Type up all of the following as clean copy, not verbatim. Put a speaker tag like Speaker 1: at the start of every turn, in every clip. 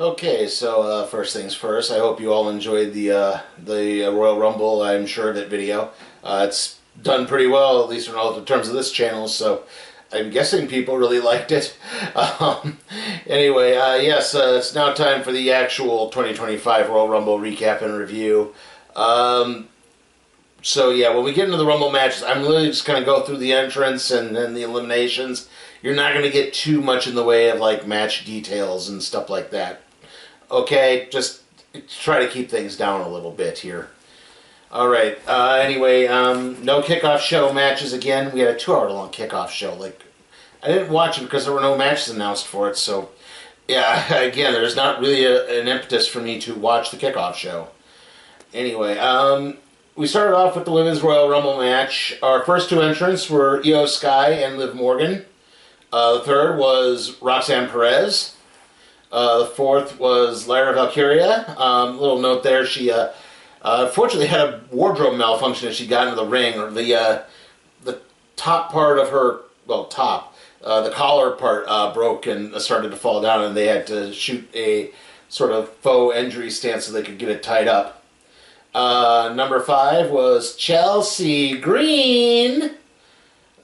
Speaker 1: Okay, so first things first, I hope you all enjoyed the Royal Rumble, I'm sure of it video. It's done pretty well, at least in terms of this channel, so I'm guessing people really liked it. Um, anyway, yes, it's now time for the actual 2025 Royal Rumble recap and review. So yeah, when we get into the Rumble matches, I'm literally just going to go through the entrance and then the eliminations. You're not going to get too much in the way of like match details and stuff like that. Okay, just try to keep things down a little bit here. Alright, anyway, no kickoff show matches again. We had a 2-hour long kickoff show. I didn't watch it because there were no matches announced for it, so yeah, again, there's not really an impetus for me to watch the kickoff show. Anyway, we started off with the Women's Royal Rumble match. Our first two entrants were Io Sky and Liv Morgan. The third was Roxanne Perez. The fourth was Lyra Valkyria. Little note there, she unfortunately had a wardrobe malfunction as she got into the ring. Or the top part of her, the collar part broke and started to fall down, and they had to shoot a sort of faux injury stance so they could get it tied up. Number 5 was Chelsea Green.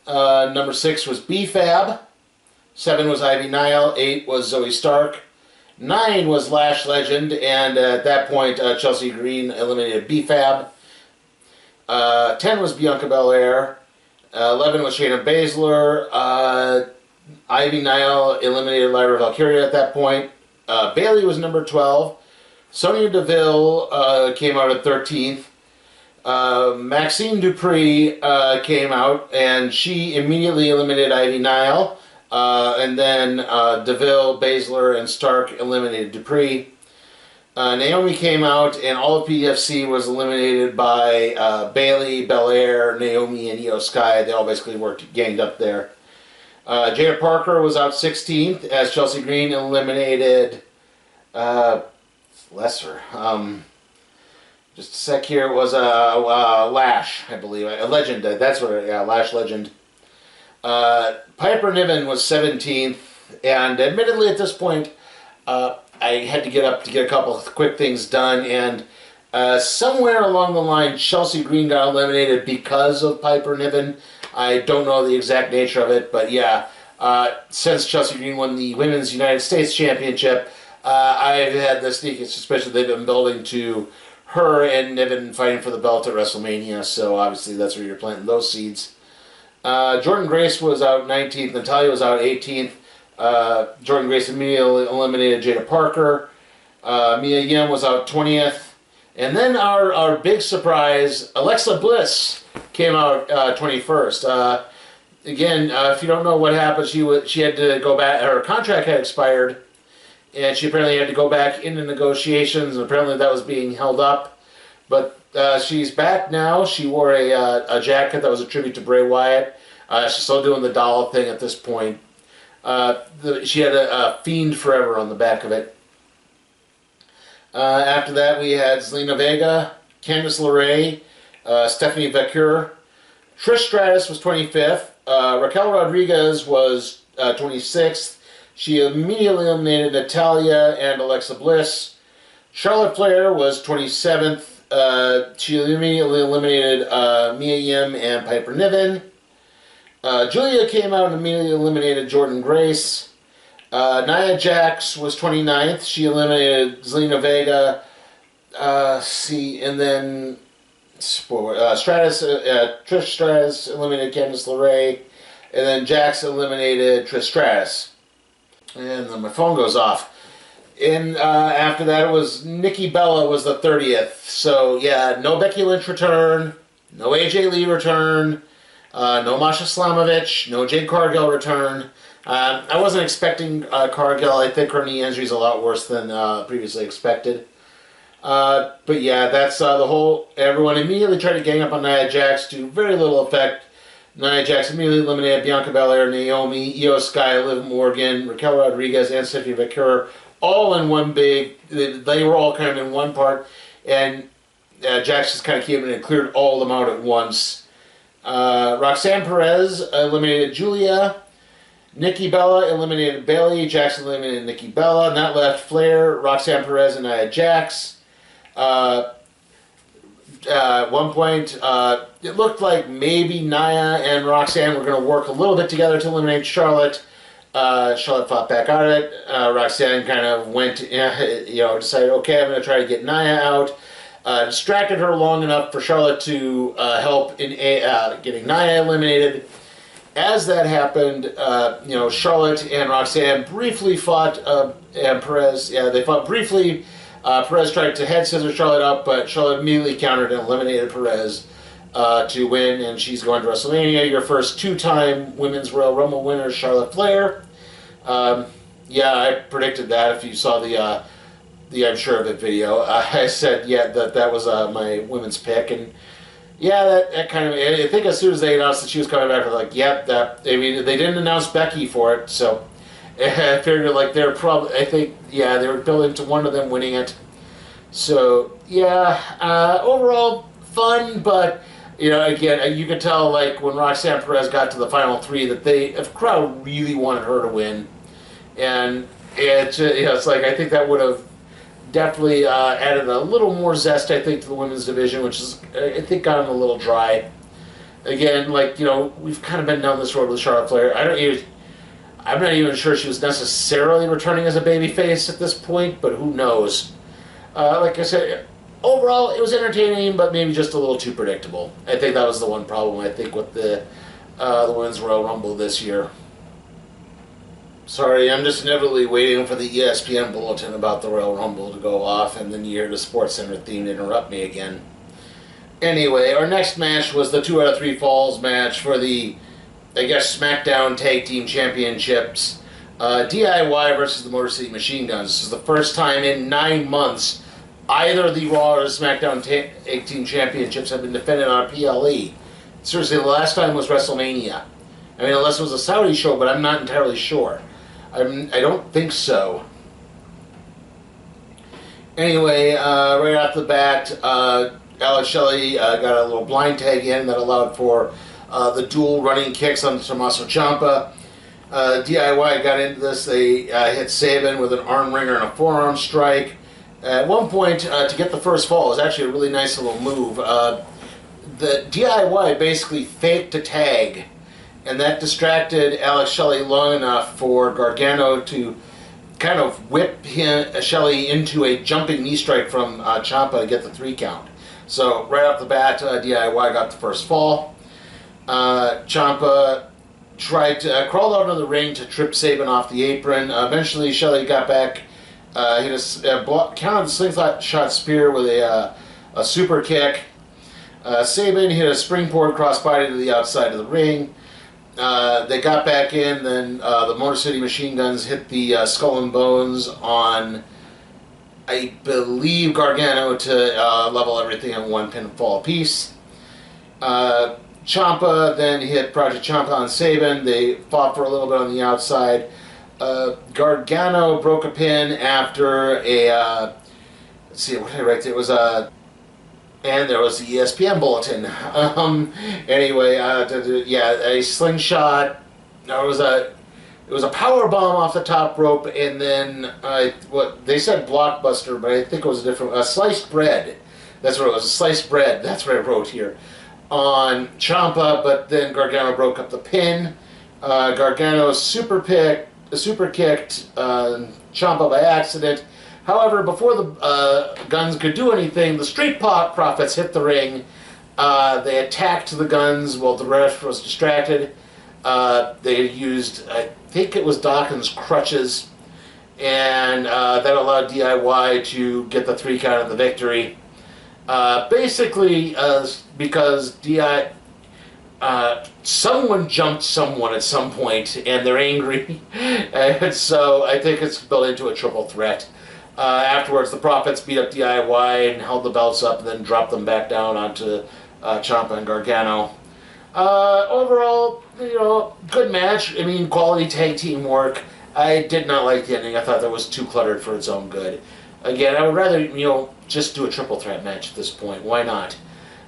Speaker 1: Number 6 was B-Fab. 7 was Ivy Nile. 8 was Zoe Stark. 9 was Lash Legend, and at that point, Chelsea Green eliminated B-Fab. 10 was Bianca Belair. 11 was Shayna Baszler. Ivy Nile eliminated Lyra Valkyria at that point. Bayley was number 12. Sonya Deville came out at 13th. Maxine Dupree came out, and she immediately eliminated Ivy Nile. And then Deville, Baszler, and Stark eliminated Dupree. Naomi came out, and all of PFC was eliminated by Bayley, Belair, Naomi, and Io Sky. They all basically ganged up there. Jada Parker was out 16th, as Chelsea Green eliminated Lesser. Just a sec here. It was Lash, I believe. A Legend. That's what. Yeah, Lash Legend. Piper Niven was 17th, and admittedly at this point, I had to get up to get a couple of quick things done, and somewhere along the line, Chelsea Green got eliminated because of Piper Niven. I don't know the exact nature of it, but yeah, since Chelsea Green won the Women's United States Championship, I've had the sneaky suspicion they've been building to her and Niven fighting for the belt at WrestleMania, so obviously that's where you're planting those seeds. Jordan Grace was out 19th, Natalya was out 18th. Jordan Grace immediately eliminated Jada Parker. Mia Yim was out 20th. And then our big surprise, Alexa Bliss came out 21st. Again, if you don't know what happened, she had to go back, her contract had expired, and she apparently had to go back into negotiations, and apparently that was being held up. But she's back now. She wore a jacket that was a tribute to Bray Wyatt. She's still doing the doll thing at this point. She had a Fiend Forever on the back of it. After that, we had Zelina Vega, Candice LeRae, Stephanie Vaquer. Trish Stratus was 25th. Raquel Rodriguez was 26th. She immediately eliminated Natalya and Alexa Bliss. Charlotte Flair was 27th. She immediately eliminated Mia Yim and Piper Niven. Julia came out and immediately eliminated Jordan Grace. Nia Jax was 29th. She eliminated Zelina Vega. And then Trish Stratus eliminated Candice LeRae. And then Jax eliminated Trish Stratus. And then my phone goes off. And after that, it was Nikki Bella was the 30th. So yeah, no Becky Lynch return, no AJ Lee return, no Masha Slamovich, no Jade Cargill return. I wasn't expecting Cargill. I think her knee injury is a lot worse than previously expected. But yeah, that's the whole. Everyone immediately tried to gang up on Nia Jax to very little effect. Nia Jax immediately eliminated Bianca Belair, Naomi, Io Sky, Liv Morgan, Raquel Rodriguez, and Stephanie Vaquer, all in one big. They were all kind of in one part, and Jax just kind of came in and cleared all of them out at once. Roxanne Perez eliminated Julia. Nikki Bella eliminated Bailey. Jackson eliminated Nikki Bella. And that left Flair, Roxanne Perez, and Nia Jax. At one point, it looked like maybe Nia and Roxanne were going to work a little bit together to eliminate Charlotte. Charlotte fought back out of it. Roxanne kind of went, decided, okay, I'm going to try to get Nia out. Distracted her long enough for Charlotte to help in getting Nia eliminated. As that happened, Charlotte and Roxanne briefly fought, and Perez, they fought briefly. Perez tried to head scissor Charlotte up, but Charlotte immediately countered and eliminated Perez to win, and she's going to WrestleMania. Your first two-time Women's Royal Rumble winner, Charlotte Flair. Yeah, I predicted that if you saw the I'm Sure of It video. I said, yeah, that was my women's pick, and yeah, that kind of, I think as soon as they announced that she was coming back, I was like, yep, they didn't announce Becky for it, so I figured like they're probably, I think, yeah, they were building to one of them winning it. So, yeah, overall fun, but, again, you could tell, like, when Roxanne Perez got to the final three that the crowd really wanted her to win. And it's like, I think that would have definitely added a little more zest, I think, to the women's division, which is, I think, gotten a little dry. Again, like, we've kind of been down this road with Charlotte Flair. I'm not even sure she was necessarily returning as a babyface at this point, but who knows? Like I said, overall, it was entertaining, but maybe just a little too predictable. I think that was the one problem, I think, with the Women's Royal Rumble this year. Sorry, I'm just inevitably waiting for the ESPN bulletin about the Royal Rumble to go off, and then you hear the SportsCenter theme interrupt me again. Anyway, our next match was the 2 out of 3 falls match for the, I guess, SmackDown Tag Team Championships. DIY versus the Motor City Machine Guns. This is the first time in 9 months either the Raw or the SmackDown Tag Team Championships have been defended on a PLE. Seriously, the last time was WrestleMania. I mean, unless it was a Saudi show, but I'm not entirely sure. I don't think so. Anyway, right off the bat, Alex Shelley got a little blind tag in that allowed for the dual running kicks on Tommaso Ciampa. DIY got into this. They hit Sabin with an arm wringer and a forearm strike. At one point, to get the first fall, it was actually a really nice little move. The DIY basically faked a tag, and that distracted Alex Shelley long enough for Gargano to kind of whip Shelley into a jumping knee strike from Ciampa to get the 3 count. So right off the bat, DIY got the first fall. Ciampa crawled out of the ring to trip Sabin off the apron. Eventually, Shelley got back, hit countered the slingshot shot spear with a super kick. Sabin hit a springboard crossbody to the outside of the ring. They got back in, then the Motor City Machine Guns hit the Skull and Bones on, I believe, Gargano to level everything in 1 pinfall apiece. Ciampa then hit Project Ciampa on Sabin. They fought for a little bit on the outside. Gargano broke a pin after a, let's see, what did I write? It was a, and there was the ESPN bulletin. Anyway, yeah, a slingshot. No, it was a power bomb off the top rope, and then what they said blockbuster, but I think it was a sliced bread. That's what it was, a sliced bread. That's what I wrote here on Ciampa. But then Gargano broke up the pin. Gargano super kicked Ciampa by accident. However, before the Guns could do anything, the Street Profits hit the ring. They attacked the Guns while the ref was distracted. They used, I think it was Dawkins' crutches, and that allowed DIY to get the 3 count of the victory. Basically, because someone jumped someone at some point, and they're angry, and so I think it's built into a triple threat. Afterwards, the Profits beat up DIY and held the belts up, and then dropped them back down onto Ciampa and Gargano. Overall, good match. I mean, quality tag team work. I did not like the ending. I thought that was too cluttered for its own good. Again, I would rather, just do a triple threat match at this point. Why not?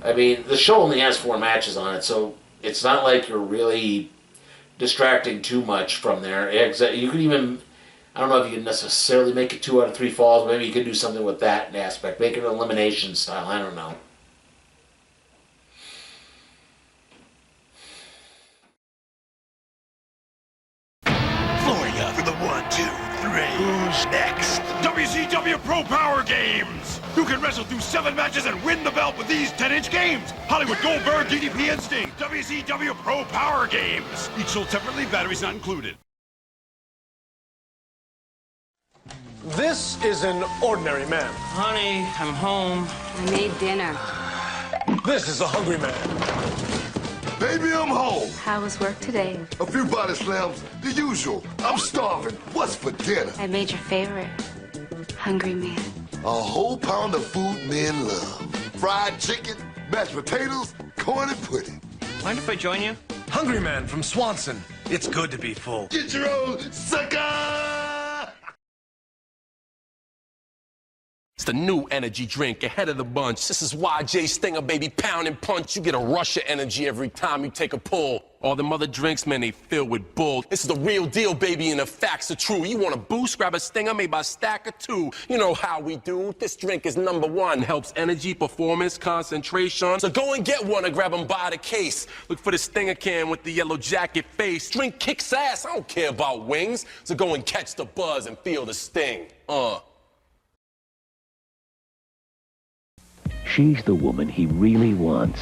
Speaker 1: I mean, the show only has 4 matches on it, so it's not like you're really distracting too much from there. You could even, I don't know if you can necessarily make it 2 out of 3 falls. Maybe you could do something with that aspect. Make it an elimination style. I don't know.
Speaker 2: For the 1, 2, 3. Who's next? WCW Pro Power Games! Who can wrestle through 7 matches and win the belt with these 10-inch games? Hollywood Goldberg, DDP, and Sting. WCW Pro Power Games. Each sold separately, batteries not included.
Speaker 3: This is an ordinary man.
Speaker 4: Honey, I'm home.
Speaker 5: I made dinner.
Speaker 3: This is a hungry man.
Speaker 6: Baby, I'm home.
Speaker 5: How was work today?
Speaker 6: A few body slams, the usual. I'm starving. What's for dinner?
Speaker 5: I made your favorite. Hungry man.
Speaker 6: A whole pound of food men love. Fried chicken, mashed potatoes, corn and pudding.
Speaker 4: Mind if I join you?
Speaker 3: Hungry man from Swanson. It's good to be full.
Speaker 6: Get your own, sucker!
Speaker 7: It's the new energy drink ahead of the bunch. This is YJ Stinger, baby, pound and punch. You get a rush of energy every time you take a pull. All them other drinks, man, they filled with bull. This is the real deal, baby, and the facts are true. You want a boost? Grab a Stinger made by Stack or 2. You know how we do. This drink is #1. Helps energy, performance, concentration. So go and get one or grab them by the case. Look for the Stinger can with the yellow jacket face. Drink kicks ass. I don't care about wings. So go and catch the buzz and feel the sting.
Speaker 8: She's the woman he really wants.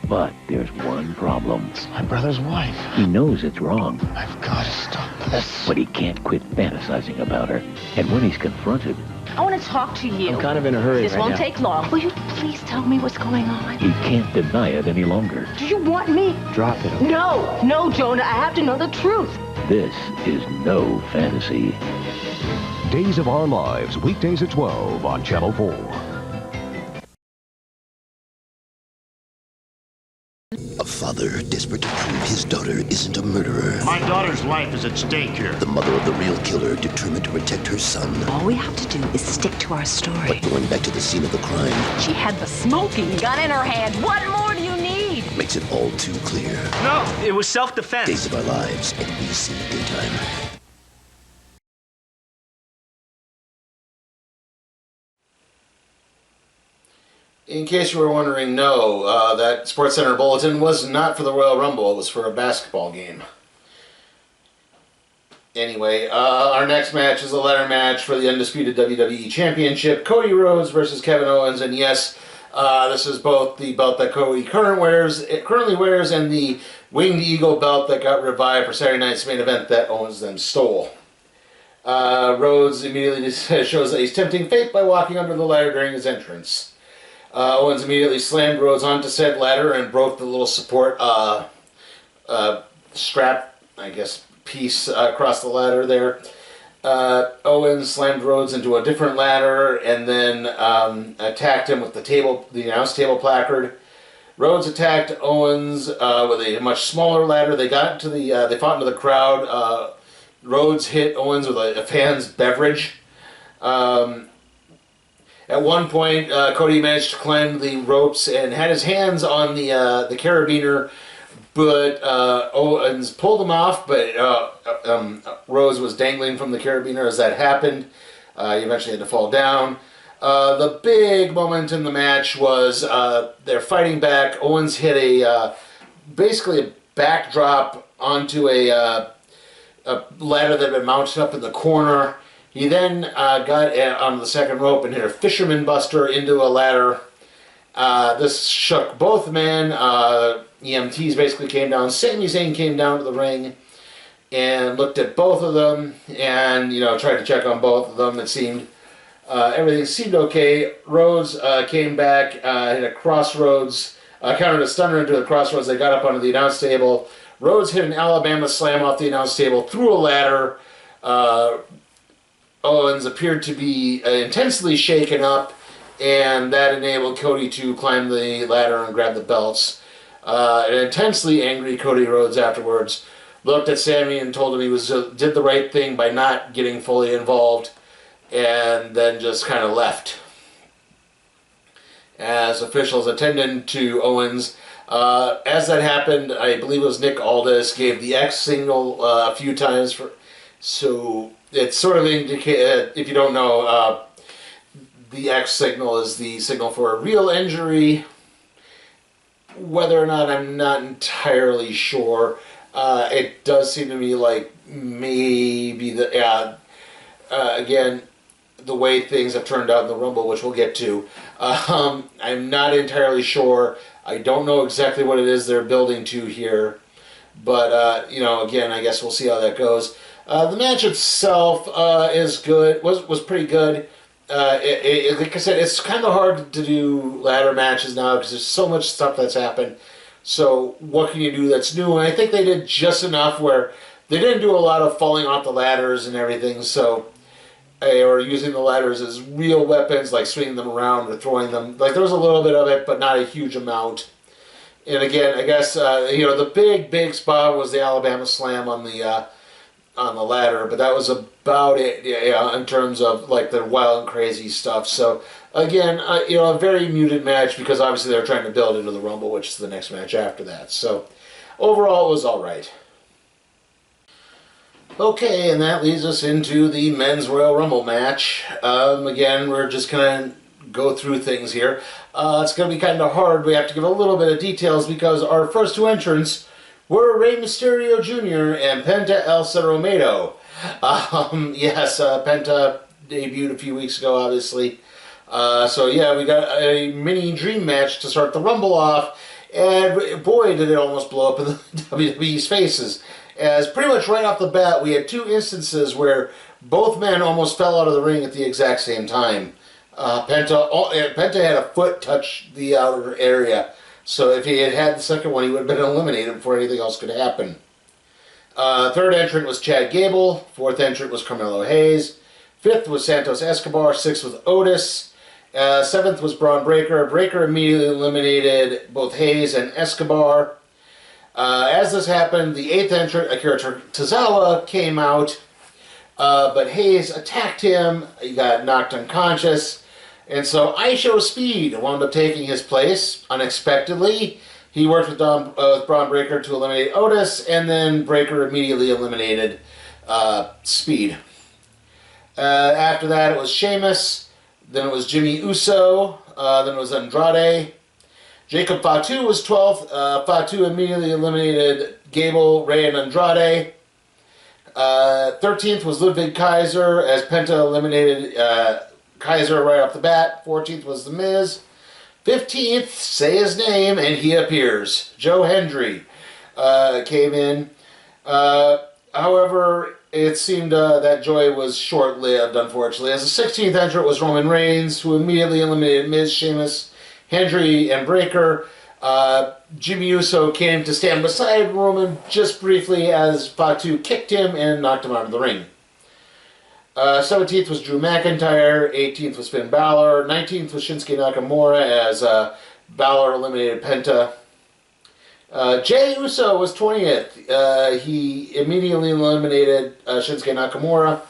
Speaker 8: But there's one problem.
Speaker 9: It's my brother's wife.
Speaker 8: He knows it's wrong.
Speaker 9: I've got to stop this.
Speaker 8: But he can't quit fantasizing about her. And when he's confronted,
Speaker 10: I want to talk to you.
Speaker 9: I'm kind of in a hurry
Speaker 10: This
Speaker 9: right
Speaker 10: won't
Speaker 9: now.
Speaker 10: take long. Will you please tell me what's going on?
Speaker 8: he can't deny it any longer.
Speaker 10: Do you want me?
Speaker 9: Drop it. Okay?
Speaker 10: No, Jonah, I have to know the truth.
Speaker 8: This is no fantasy.
Speaker 11: Days of Our Lives, weekdays at 12 on Channel 4.
Speaker 12: A father desperate to prove his daughter isn't a murderer.
Speaker 13: My daughter's life is at stake here.
Speaker 12: The mother of the real killer determined to protect her son.
Speaker 10: All we have to do is stick to our story.
Speaker 12: But going back to the scene of the crime
Speaker 10: She had the smoking gun in her hand. What more do you need?
Speaker 12: makes it all too clear.
Speaker 4: No, it was self-defense.
Speaker 12: Days of Our Lives, NBC Daytime.
Speaker 1: In case you were wondering, no, that SportsCenter bulletin was not for the Royal Rumble. It was for a basketball game. Anyway, our next match is a ladder match for the undisputed WWE Championship. Cody Rhodes versus Kevin Owens, and yes, this is both the belt that Cody currently wears and the Winged Eagle belt that got revived for Saturday night's main event that Owens then stole. Rhodes immediately shows that he's tempting fate by walking under the ladder during his entrance. Owens immediately slammed Rhodes onto said ladder and broke the little support strap, I guess, piece across the ladder there. Owens slammed Rhodes into a different ladder and then attacked him with the announce table placard. Rhodes attacked Owens with a much smaller ladder. They got into they fought into the crowd. Rhodes hit Owens with a fan's beverage. At one point, Cody managed to climb the ropes and had his hands on the carabiner, but Owens pulled him off, but Rhodes was dangling from the carabiner as that happened. He eventually had to fall down. The big moment in the match was they're fighting back. Owens hit basically a backdrop onto a ladder that had been mounted up in the corner. He then got on the second rope and hit a fisherman buster into a ladder. This shook both men. EMTs basically came down. Sami Zayn came down to the ring and looked at both of them and, tried to check on both of them. It seemed everything seemed okay. Rhodes came back, hit a crossroads, countered a stunner into the crossroads. They got up onto the announce table. Rhodes hit an Alabama slam off the announce table through a ladder. Owens appeared to be intensely shaken up, and that enabled Cody to climb the ladder and grab the belts. An intensely angry Cody Rhodes afterwards looked at Sami and told him he did the right thing by not getting fully involved, and then just kind of left. As officials attended to Owens, As that happened, I believe it was Nick Aldis gave the X signal a few times. So it sort of indicates, if you don't know, the X signal is the signal for a real injury. Whether or not, I'm not entirely sure. It does seem to me like maybe again, the way things have turned out in the Rumble, which we'll get to. I'm not entirely sure. I don't know exactly what it is they're building to here. But, again, I guess we'll see how that goes. The match itself is good. Was pretty good. Like I said, it's kind of hard to do ladder matches now because there's so much stuff that's happened. So what can you do that's new? And I think they did just enough where they didn't do a lot of falling off the ladders and everything. So, or using the ladders as real weapons, like swinging them around or throwing them. Like there was a little bit of it, but not a huge amount. And again, I guess the big spot was the Alabama Slam on the ladder, but that was about it, in terms of like the wild and crazy stuff. So again, a very muted match because obviously they're trying to build into the Rumble, which is the next match after that. So overall, it was all right. Okay, and that leads us into the Men's Royal Rumble match. Again, we're just going to go through things here. It's going to be kind of hard. We have to give a little bit of details because our first two entrants were Rey Mysterio Jr. and Penta El Zero Miedo. Yes, Penta debuted a few weeks ago, obviously. So yeah, we got a mini dream match to start the Rumble off, and boy, did it almost blow up in the WWE's faces. As pretty much right off the bat, we had two instances where both men almost fell out of the ring at the exact same time. Penta had a foot touch the outer area, so if he had the second one, he would have been eliminated before anything else could happen. Third entrant was Chad Gable. Fourth entrant was Carmelo Hayes. Fifth was Santos Escobar. Sixth was Otis. Seventh was Braun Breaker. Breaker immediately eliminated both Hayes and Escobar. As this happened, the eighth entrant, Akira Tozawa, came out, but Hayes attacked him. He got knocked unconscious, and so ISO Speed wound up taking his place unexpectedly. He worked with Braun Breaker to eliminate Otis, and then Breaker immediately eliminated Speed. After that, it was Sheamus. Then it was Jimmy Uso. Then it was Andrade. Jacob Fatu was 12th. Fatu immediately eliminated Gable, Ray, and Andrade. 13th was Ludwig Kaiser, as Penta eliminated Kaiser right off the bat. 14th was The Miz. 15th, say his name, and he appears. Joe Hendry came in. However, it seemed that joy was short-lived, unfortunately, as the 16th entrant was Roman Reigns, who immediately eliminated Miz, Sheamus, Hendry, and Breaker. Jimmy Uso came to stand beside Roman just briefly as Fatu kicked him and knocked him out of the ring. 17th was Drew McIntyre. 18th was Finn Balor. 19th was Shinsuke Nakamura as Balor eliminated Penta. Jey Uso was 20th. He immediately eliminated Shinsuke Nakamura.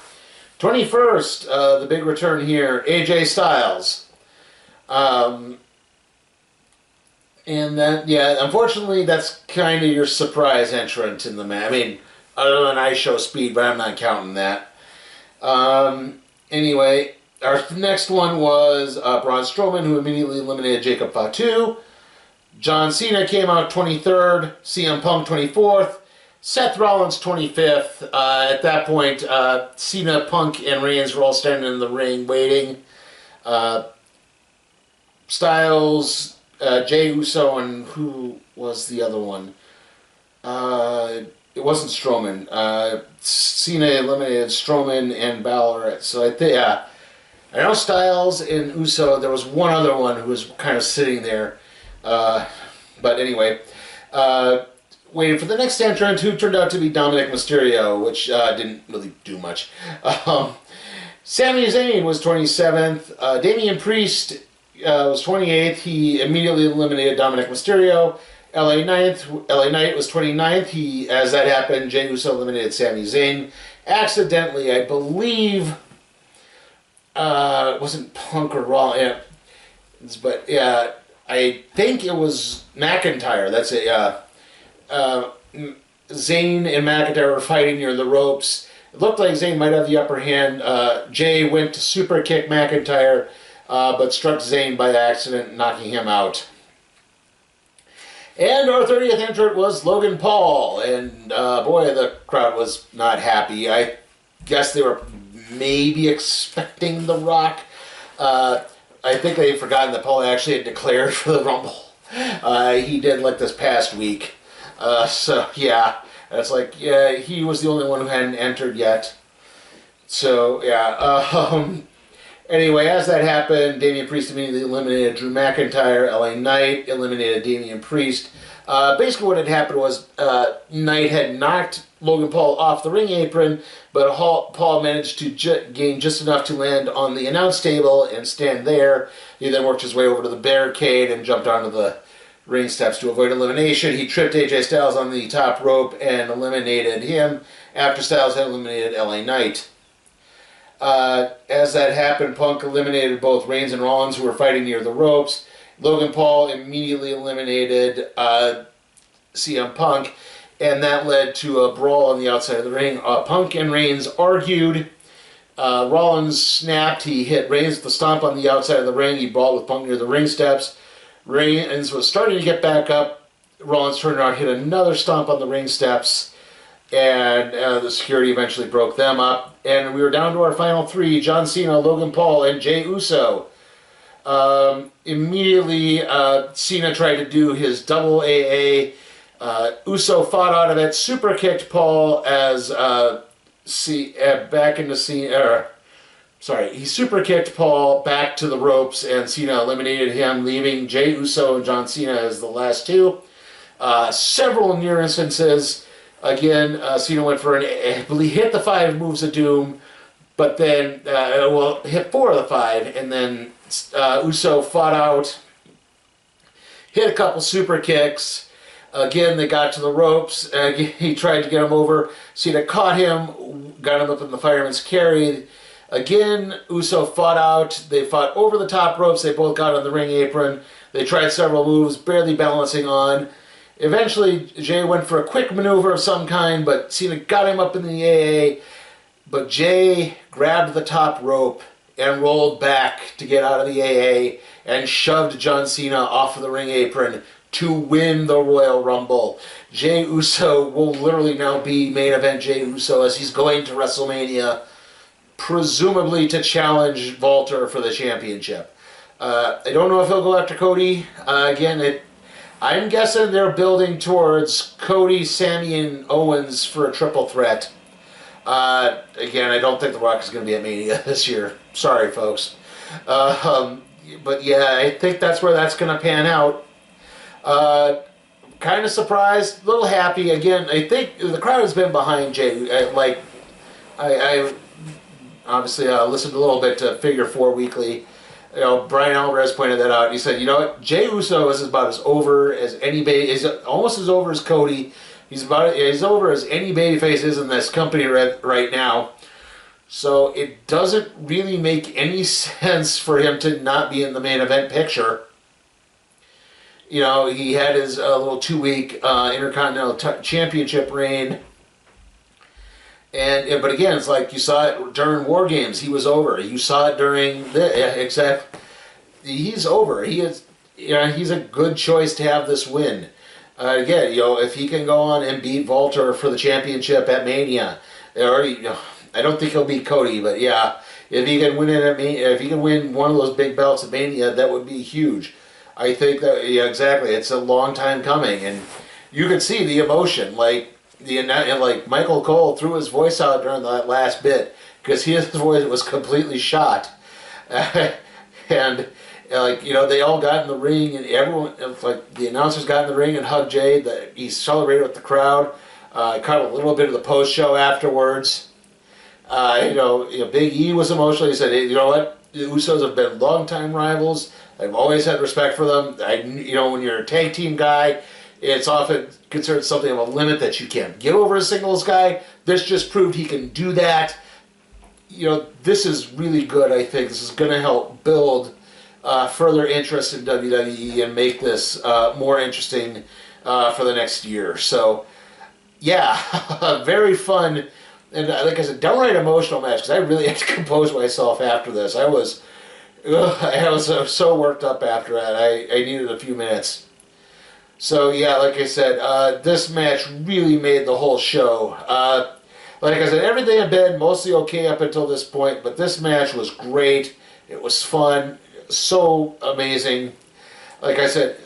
Speaker 1: 21st, the big return here, AJ Styles. And that, yeah, unfortunately, that's kind of your surprise entrant in the match. I mean, other than ISO Speed, but I'm not counting that. Anyway, our next one was Braun Strowman, who immediately eliminated Jacob Fatu. John Cena came out 23rd. CM Punk 24th. Seth Rollins 25th. At that point, Cena, Punk, and Reigns were all standing in the ring waiting. Styles, Jey Uso, and who was the other one? It wasn't Strowman. Cena eliminated Strowman and Balor. So I think, I know Styles and Uso. There was one other one who was kind of sitting there. But anyway, waiting for the next entrant, who turned out to be Dominic Mysterio, which didn't really do much. Sami Zayn was 27th. Damian Priest was 28th. He immediately eliminated Dominic Mysterio. LA Knight was 29th. As that happened, Jey Uso eliminated Sami Zayn. Accidentally, I believe, it wasn't Punk or Raw, but yeah, I think it was McIntyre. That's it. Zayn and McIntyre were fighting near the ropes. It looked like Zayn might have the upper hand. Jay went to super kick McIntyre, but struck Zayn by accident, knocking him out. And our 30th entrant was Logan Paul, and boy, the crowd was not happy. I guess they were maybe expecting The Rock. I think they'd forgotten that Paul actually had declared for the Rumble. He did like this past week. So yeah, it's like, yeah, he was the only one who hadn't entered yet. So yeah, anyway, as that happened, Damian Priest immediately eliminated Drew McIntyre. LA Knight eliminated Damian Priest. Basically what had happened was Knight had knocked Logan Paul off the ring apron, but Paul managed to gain just enough to land on the announce table and stand there. He then worked his way over to the barricade and jumped onto the ring steps to avoid elimination. He tripped AJ Styles on the top rope and eliminated him after Styles had eliminated LA Knight. As that happened, Punk eliminated both Reigns and Rollins, who were fighting near the ropes. Logan Paul immediately eliminated CM Punk, and that led to a brawl on the outside of the ring. Punk and Reigns argued. Rollins snapped. He hit Reigns with the stomp on the outside of the ring. He brawled with Punk near the ring steps. Reigns was starting to get back up. Rollins turned around, hit another stomp on the ring steps, and the security eventually broke them up. And we were down to our final three: John Cena, Logan Paul, and Jey Uso. Immediately, Cena tried to do his double AA. Uso fought out of it, super kicked Paul as back into Cena. He super kicked Paul back to the ropes, and Cena eliminated him, leaving Jey Uso and John Cena as the last two. Several near instances. Again, Cena went for I believe hit the 5 moves of doom, but then hit 4 of the 5, and then Uso fought out, hit a couple super kicks. Again, they got to the ropes. He tried to get him over. Cena caught him, got him up in the fireman's carry. Again, Uso fought out. They fought over the top ropes. They both got on the ring apron. They tried several moves, barely balancing on. Eventually, Jey went for a quick maneuver of some kind, but Cena got him up in the AA. But Jey grabbed the top rope and rolled back to get out of the AA and shoved John Cena off of the ring apron to win the Royal Rumble. Jey Uso will literally now be main event Jey Uso as he's going to WrestleMania, presumably to challenge Walter for the championship. I don't know if he'll go after Cody. I'm guessing they're building towards Cody, Sami, and Owens for a triple threat. Again, I don't think The Rock is going to be at Mania this year. Sorry, folks. But yeah, I think that's where that's going to pan out. Kind of surprised, a little happy. Again, I think the crowd has been behind Jey. I obviously listened a little bit to Figure 4 Weekly. You know, Brian Alvarez pointed that out. He said, you know what, Jey Uso is about as over as anybody, is almost as over as Cody. He's as over as any babyface is in this company right now. So it doesn't really make any sense for him to not be in the main event picture. You know, he had his little 2-week Intercontinental Championship reign. But again, it's like you saw it during War Games. He was over. You saw it during he's over. He is, he's a good choice to have this win. Again, if he can go on and beat Walter for the championship at Mania, I don't think he'll beat Cody, but yeah, if he can win it at Mania, if he can win one of those big belts at Mania, that would be huge. I think that exactly. It's a long time coming, and you could see the emotion, like Michael Cole threw his voice out during that last bit because his voice was completely shot, and they all got in the ring, and everyone, the announcers got in the ring and hugged Jey. He celebrated with the crowd. Caught a little bit of the post show afterwards. Big E was emotional. He said, hey, you know what? The Usos have been longtime rivals. I've always had respect for them. When you're a tag team guy, it's often considered something of a limit that you can't get over a singles guy. This just proved he can do that. This is really good, I think. This is going to help build further interest in WWE and make this more interesting for the next year. So, yeah, very fun. And like I said, downright emotional match, because I really had to compose myself after this. I was so worked up after that. I needed a few minutes. So yeah, like I said, this match really made the whole show. Like I said, everything had been mostly okay up until this point, but this match was great. It was fun, so amazing. Like I said,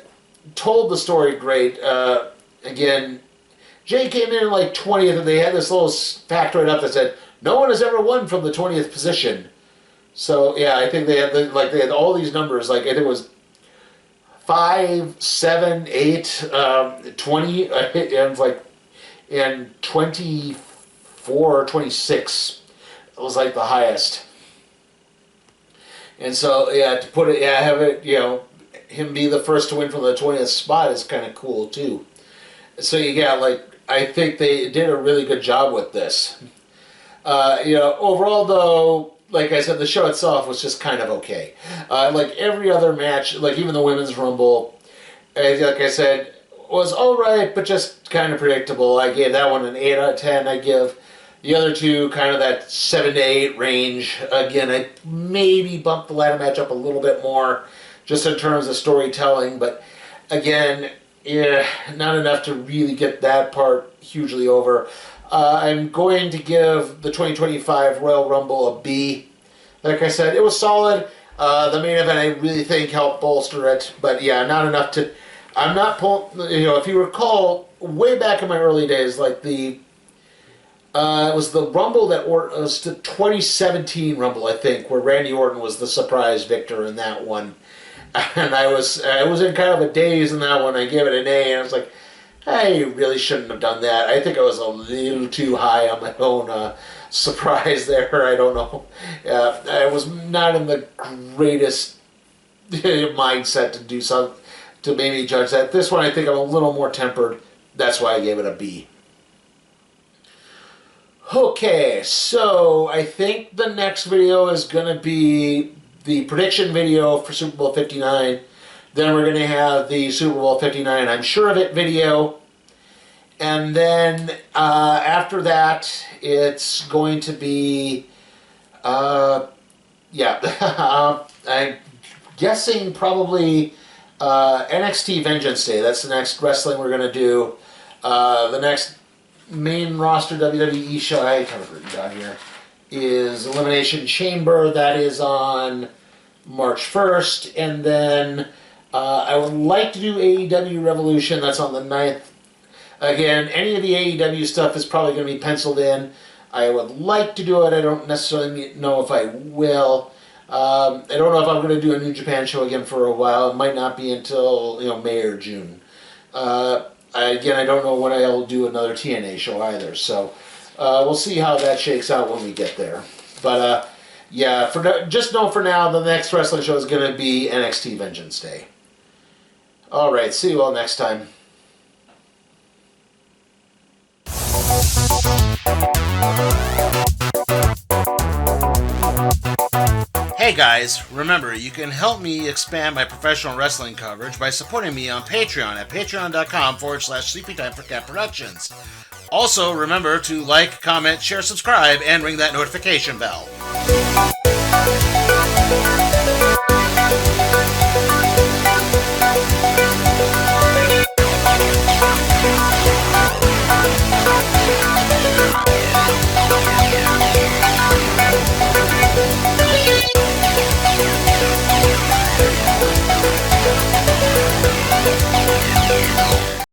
Speaker 1: told the story great. Again, Jay came in like 20th, and they had this little fact right up that said, no one has ever won from the 20th position. So yeah, I think they had all these numbers. Like I think it was 5, 7, 8, 20, and 24 or 26. It was like the highest. And so yeah, to put it, yeah, have it, him be the first to win from the 20th spot is kind of cool too. So yeah, like I think they did a really good job with this. Overall though, like I said, the show itself was just kind of okay. Like every other match, like even the Women's Rumble, like I said, was alright, but just kind of predictable. I gave that one an 8 out of 10. I give the other two kind of that 7 to 8 range. Again, I maybe bumped the ladder match up a little bit more, just in terms of storytelling, but again, yeah, not enough to really get that part hugely over. I'm going to give the 2025 Royal Rumble a B. Like I said, it was solid. The main event, I really think, helped bolster it. But yeah, not enough to... I'm not pulling... if you recall, way back in my early days, like the... it was the Rumble it was the 2017 Rumble, I think, where Randy Orton was the surprise victor in that one. And I was in kind of a daze in that one. I gave it an A, and I was like, I really shouldn't have done that. I think I was a little too high on my own surprise there. I don't know. I was not in the greatest mindset to do something, to maybe judge that. This one, I think I'm a little more tempered. That's why I gave it a B. Okay, so I think the next video is going to be the prediction video for Super Bowl 59. Then we're going to have the Super Bowl 59 I'm Sure of It video. And then after that, it's going to be, I'm guessing probably NXT Vengeance Day. That's the next wrestling we're going to do. The next main roster WWE show, I have it written down here, is Elimination Chamber. That is on March 1st. And then I would like to do AEW Revolution. That's on the 9th. Again, any of the AEW stuff is probably going to be penciled in. I would like to do it. I don't necessarily know if I will. I don't know if I'm going to do a New Japan show again for a while. It might not be until May or June. Again, I don't know when I'll do another TNA show either. So we'll see how that shakes out when we get there. But yeah, just know for now the next wrestling show is going to be NXT Vengeance Day. All right, see you all next time. Hey guys, remember, you can help me expand my professional wrestling coverage by supporting me on Patreon at patreon.com/SleepyTimeForCat Productions. Also, remember to like, comment, share, subscribe, and ring that notification bell. Yeah.